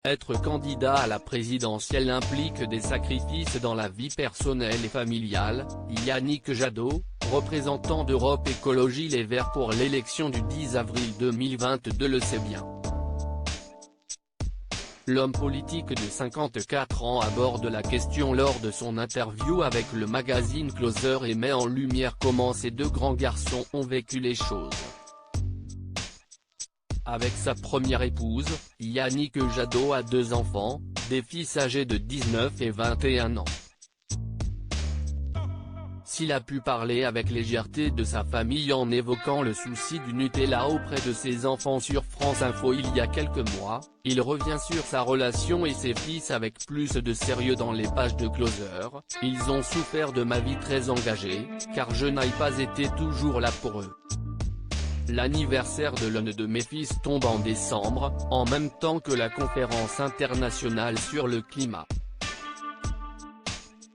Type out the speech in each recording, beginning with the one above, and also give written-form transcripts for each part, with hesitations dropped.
Être candidat à la présidentielle implique des sacrifices dans la vie personnelle et familiale. Yannick Jadot, représentant d'Europe Écologie Les Verts pour l'élection du 10 avril 2022 le sait bien. L'homme politique de 54 ans aborde la question lors de son interview avec le magazine Closer et met en lumière comment ces deux grands garçons ont vécu les choses. Avec sa première épouse, Yannick Jadot a 2 enfants, des fils âgés de 19 et 21 ans. S'il a pu parler avec légèreté de sa famille en évoquant le souci du Nutella auprès de ses enfants sur France Info il y a quelques mois, il revient sur sa relation et ses fils avec plus de sérieux dans les pages de Closer. Ils ont souffert de ma vie très engagée, car je n'ai pas été toujours là pour eux. L'anniversaire de l'un de mes fils tombe en décembre, en même temps que la conférence internationale sur le climat.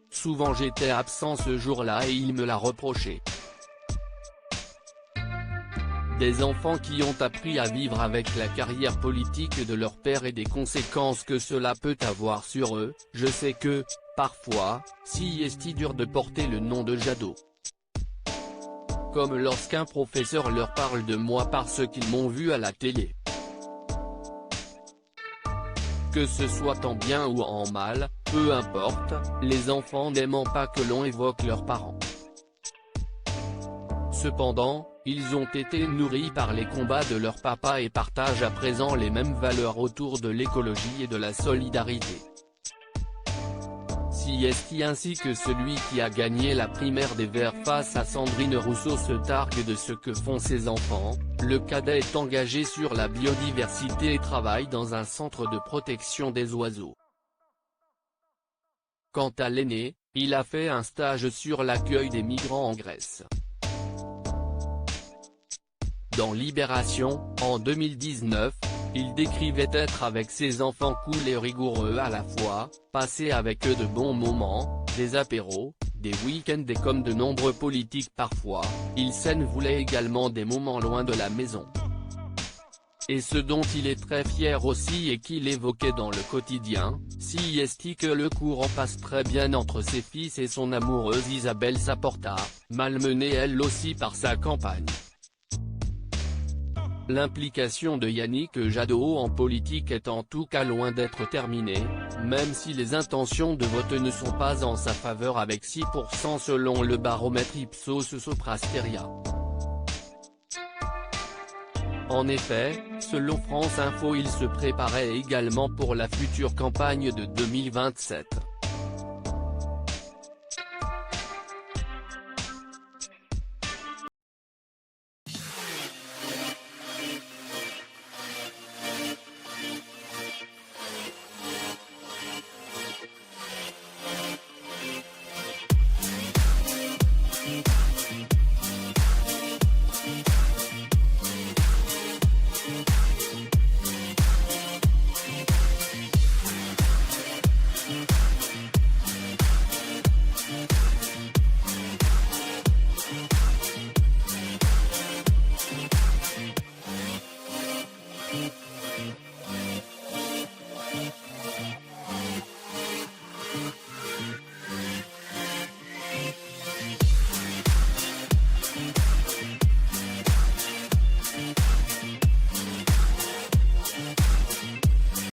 Souvent j'étais absent ce jour-là et il me l'a reproché. Des enfants qui ont appris à vivre avec la carrière politique de leur père et des conséquences que cela peut avoir sur eux. Je sais que, parfois, si est dur de porter le nom de Jadot. Comme lorsqu'un professeur leur parle de moi parce qu'ils m'ont vu à la télé. Que ce soit en bien ou en mal, peu importe, les enfants n'aiment pas que l'on évoque leurs parents. Cependant, ils ont été nourris par les combats de leur papa et partagent à présent les mêmes valeurs autour de l'écologie et de la solidarité. Siesti ainsi que celui qui a gagné la primaire des Verts face à Sandrine Rousseau se targue de ce que font ses enfants. Le cadet est engagé sur la biodiversité et travaille dans un centre de protection des oiseaux. Quant à l'aîné, il a fait un stage sur l'accueil des migrants en Grèce. Dans Libération, en 2019, il décrivait être avec ses enfants cool et rigoureux à la fois, passer avec eux de bons moments, des apéros, des week-ends et comme de nombreux politiques parfois, il s'en voulait également des moments loin de la maison. Et ce dont il est très fier aussi et qu'il évoquait dans le quotidien, siesti que le courant passe très bien entre ses fils et son amoureuse Isabelle Saporta, malmenée elle aussi par sa campagne. L'implication de Yannick Jadot en politique est en tout cas loin d'être terminée, même si les intentions de vote ne sont pas en sa faveur avec 6% selon le baromètre Ipsos Soprasteria. En effet, selon France Info il se préparait également pour la future campagne de 2027.